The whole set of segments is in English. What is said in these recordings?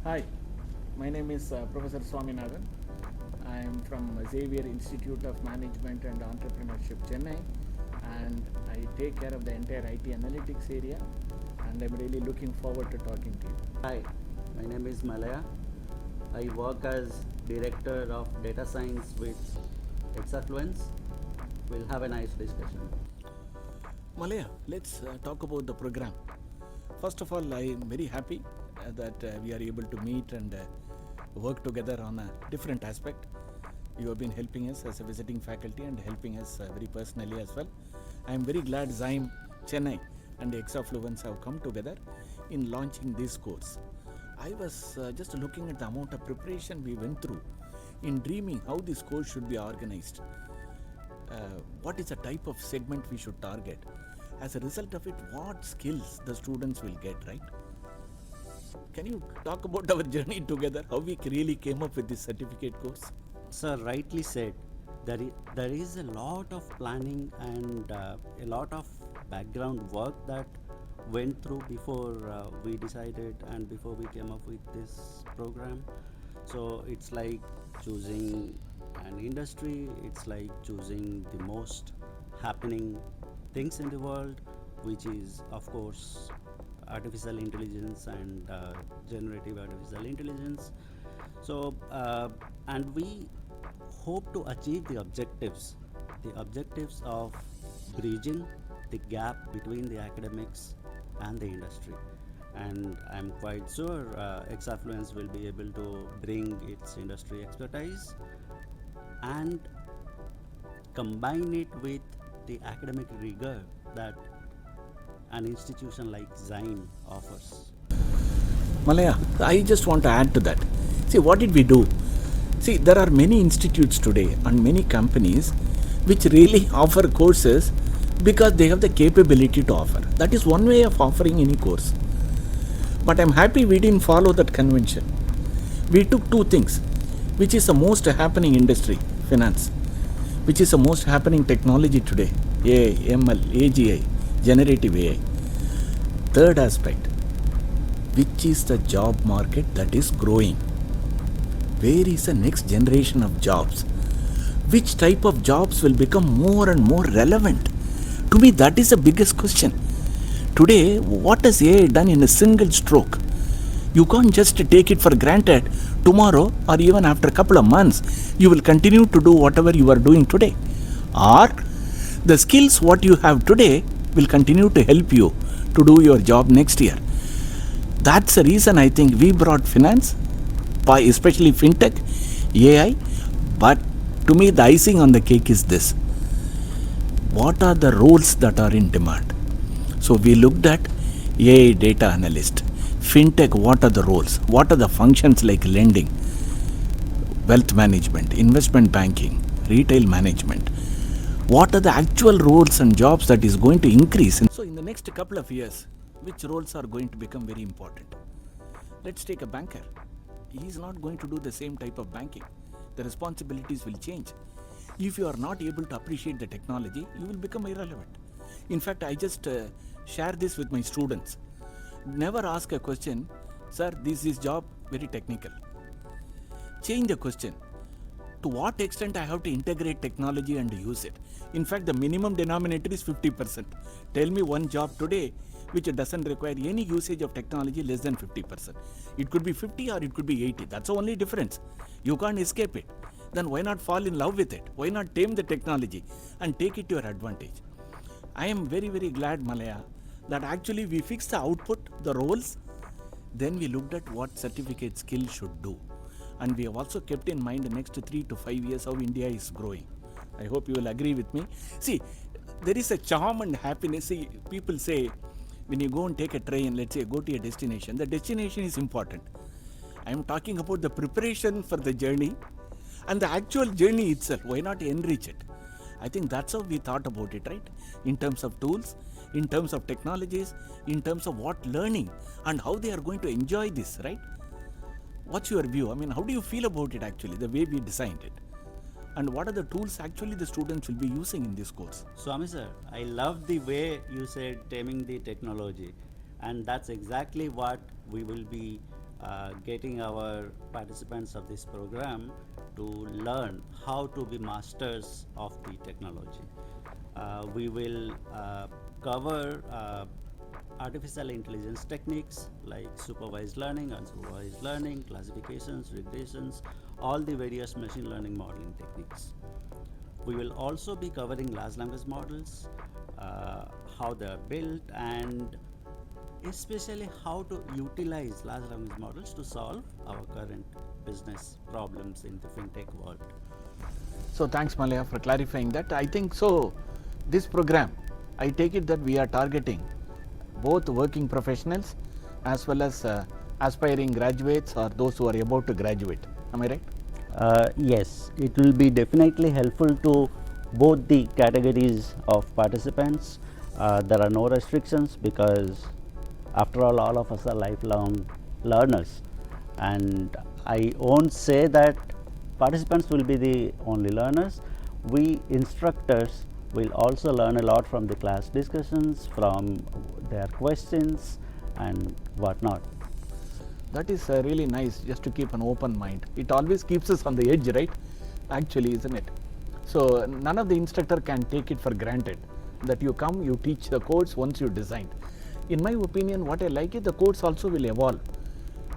Hi, my name is Professor Swaminathan. I am from Xavier Institute of Management and Entrepreneurship, Chennai, and I take care of the entire IT analytics area. And I'm really looking forward to talking to you. Hi, my name is Malaya. I work as Director of Data Science with XIME. We'll have a nice discussion. Malaya, let's talk about the program. First of all, I am very happy that we are able to meet and work together on a different aspect. You have been helping us as a visiting faculty and helping us very personally as well. I am very glad XIME Chennai and Exfedu have come together in launching this course. I was just looking at the amount of preparation we went through in dreaming how this course should be organized. What is the type of segment we should target? As a result of it, what skills the students will get, right? Can you talk about our journey together, how we really came up with this certificate course? Sir rightly said, there is a lot of planning and a lot of background work that went through before we decided and before we came up with this program. So it's like choosing an industry, it's like choosing the most happening things in the world, which is of course artificial intelligence and generative artificial intelligence. So and we hope to achieve the objectives of bridging the gap between the academics and the industry. And I'm quite sure Exafluence will be able to bring its industry expertise and combine it with the academic rigor that an institution like XIME offers. Malaya, I just want to add to that. See, what did we do? See, there are many institutes today and many companies which really offer courses because they have the capability to offer. That is one way of offering any course. But I'm happy we didn't follow that convention. We took two things, which is the most happening industry, finance, which is the most happening technology today, AI, ML, AGI, generative AI. Third aspect, which is the job market that is growing. Where is the next generation of jobs? Which type of jobs will become more and more relevant? To me, that is the biggest question. Today, what has AI done in a single stroke? You can't just take it for granted. Tomorrow or even after a couple of months, you will continue to do whatever you are doing today. Or the skills what you have today will continue to help you to do your job next year. That's the reason I think we brought finance, especially FinTech, AI. But to me, the icing on the cake is this. What are the roles that are in demand? So we looked at AI data analyst, FinTech, what are the roles? What are the functions like lending, wealth management, investment banking, retail management? What are the actual roles and jobs that is going to increase? So in the next couple of years, which roles are going to become very important? Let's take a banker. He is not going to do the same type of banking. The responsibilities will change. If you are not able to appreciate the technology, you will become irrelevant. In fact, I just share this with my students. Never ask a question, sir, this is job very technical. Change the question. To what extent I have to integrate technology and use it? In fact, the minimum denominator is 50%. Tell me one job today which doesn't require any usage of technology less than 50%. It could be 50 or it could be 80. That's the only difference. You can't escape it. Then why not fall in love with it? Why not tame the technology and take it to your advantage? I am very, very glad, Malaya, that actually we fixed the output, the roles, then we looked at what certificate skill should do. And we have also kept in mind the next 3 to 5 years how India is growing. I hope you will agree with me. See, there is a charm and happiness. See, people say when you go and take a train, let's say go to a destination, the destination is important. I am talking about the preparation for the journey and the actual journey itself. Why not enrich it? I think that's how we thought about it, right? In terms of tools, in terms of technologies, in terms of what learning and how they are going to enjoy this, right? What's your view? I mean, how do you feel about it actually, the way we designed it? And what are the tools actually the students will be using in this course? Swami sir, I love the way you said taming the technology, and that's exactly what we will be getting our participants of this program to learn how to be masters of the technology. We will cover artificial intelligence techniques like supervised learning, unsupervised learning, classifications, regressions, all the various machine learning modeling techniques. We will also be covering large language models, how they are built, and especially how to utilize large language models to solve our current business problems in the fintech world. So thanks Malaya for clarifying that. I think so this program, I take it that we are targeting both working professionals as well as aspiring graduates or those who are about to graduate. Am I right? Yes, it will be definitely helpful to both the categories of participants. There are no restrictions because after all of us are lifelong learners, and I won't say that participants will be the only learners. We instructors will also learn a lot from the class discussions, from their questions and whatnot. That is really nice, just to keep an open mind. It always keeps us on the edge, right? Actually, isn't it? So none of the instructor can take it for granted that you come, you teach the course once you designed. In my opinion, what I like is the course also will evolve,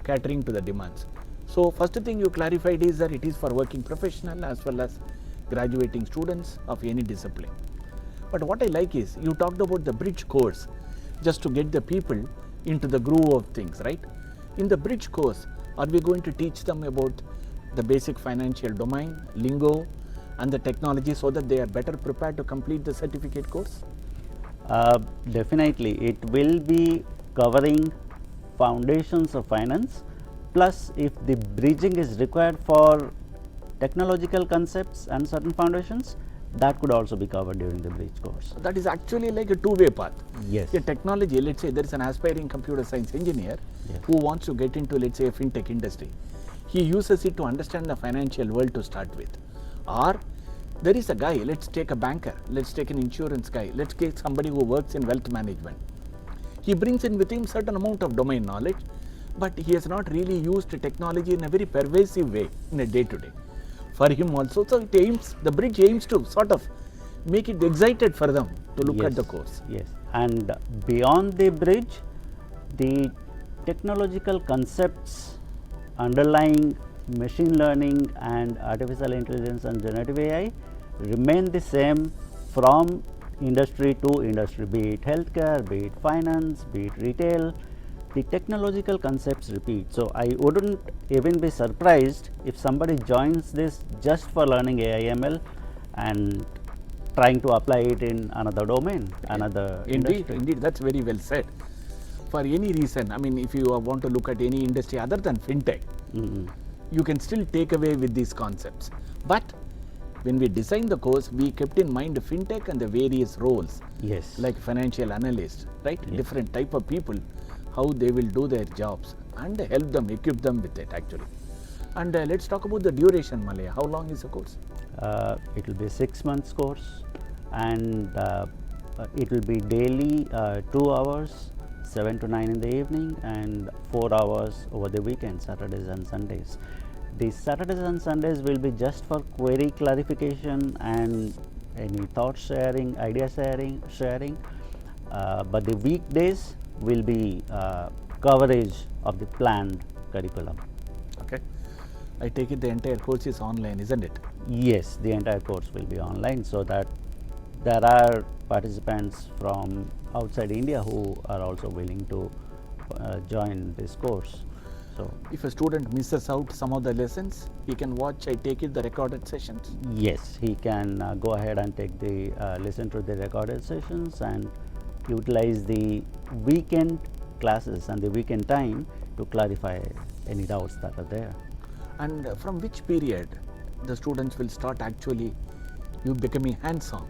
catering to the demands. So first thing you clarified is that it is for working professional as well as graduating students of any discipline. But what I like is you talked about the bridge course, just to get the people into the groove of things, right? In the bridge course, are we going to teach them about the basic financial domain, lingo, and the technology so that they are better prepared to complete the certificate course? Definitely, it will be covering foundations of finance. Plus, if the bridging is required for technological concepts and certain foundations, that could also be covered during the bridge course. That is actually like a two-way path. Yes. A technology, let's say there is an aspiring computer science engineer Yes. who wants to get into, let's say, a fintech industry. He uses it to understand the financial world to start with. Or there is a guy, let's take a banker, let's take an insurance guy, let's take somebody who works in wealth management. He brings in with him certain amount of domain knowledge, but he has not really used technology in a very pervasive way in a day-to-day. For him also, so it aims, the bridge aims to sort of make it excited for them to look at the course. Yes, and beyond the bridge, the technological concepts underlying machine learning and artificial intelligence and generative AI remain the same from industry to industry, be it healthcare, be it finance, be it retail. The technological concepts repeat. So I wouldn't even be surprised if somebody joins this just for learning AI/ML and trying to apply it in another domain, another industry. Indeed, that's very well said. For any reason, I mean, if you want to look at any industry other than fintech, you can still take away with these concepts. But when we designed the course, we kept in mind fintech and the various roles, Yes. like financial analyst, right? Yes. Different type of people, how they will do their jobs, and help them, equip them with it actually. And let's talk about the duration, Malaya. How long is the course? It will be 6 months course, and it will be daily 2 hours, 7 to 9 in the evening, and 4 hours over the weekend, Saturdays and Sundays. The Saturdays and Sundays will be just for query clarification and any thought sharing, idea sharing. But the weekdays will be coverage of the planned curriculum. Okay. I take it the entire course is online, isn't it? Yes, the entire course will be online, so that there are participants from outside India who are also willing to join this course. So if a student misses out some of the lessons, he can watch, I take it, the recorded sessions. yes, he can go ahead and take the listen to the recorded sessions and utilize the weekend classes and the weekend time to clarify any doubts that are there. And from which period the students will start actually you becoming hands-on?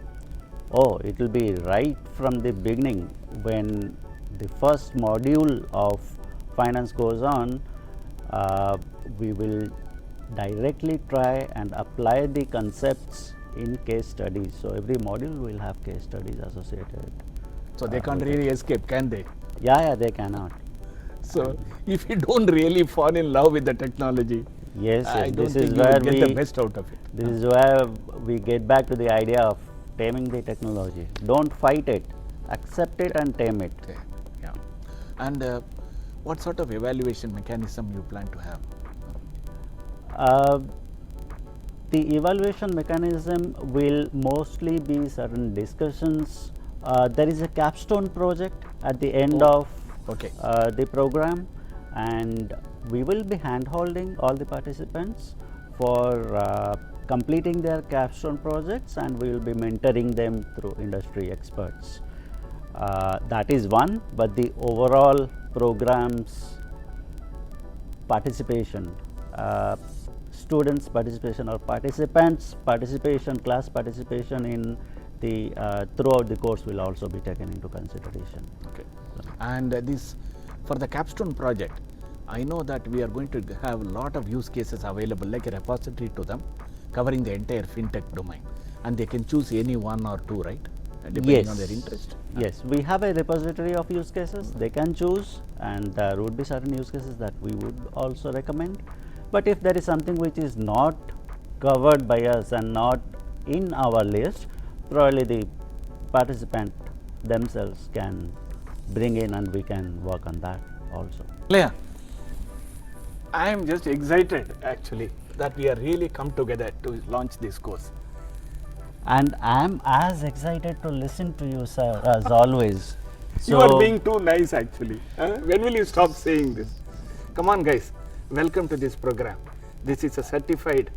Oh, it will be right from the beginning when the first module of finance goes on. We will directly try and apply the concepts in case studies. So every module will have case studies associated. So they can't really escape, can they? Yeah, they cannot. So if you don't really fall in love with the technology, Yes, I yes, don't this think is you will where get the we best out of it. this is where we get back to the idea of taming the technology. Don't fight it, accept it and tame it. Yeah. Yeah. And what sort of evaluation mechanism you plan to have? Uh, the evaluation mechanism will mostly be certain discussions. There is a capstone project at the end Oh, of okay. the program, and we will be hand holding all the participants for completing their capstone projects, and we will be mentoring them through industry experts. That is one, but the overall program's participation, students participation or participants participation, class participation in the throughout the course will also be taken into consideration. Okay. And this, for the capstone project, I know that we are going to have a lot of use cases available, like a repository to them, covering the entire fintech domain, and they can choose any one or two, right? Depending on their interest. Yes, we have a repository of use cases they can choose, and there would be certain use cases that we would also recommend. But if there is something which is not covered by us and not in our list, probably the participant themselves can bring in and we can work on that also. Leah, I am just excited actually that we are really come together to launch this course. And I am as excited to listen to you, sir, as always. You are being too nice actually. When will you stop saying this? Come on guys, welcome to this program. This is a certified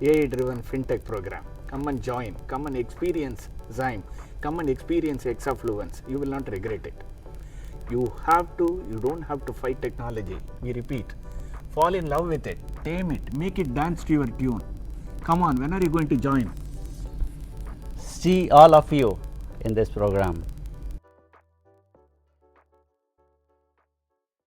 AI driven fintech program. Come and join, come and experience XIME, come and experience Exafluence. You will not regret it. You don't have to fight technology. We repeat, fall in love with it, tame it, make it dance to your tune. Come on, when are you going to join? See all of you in this program.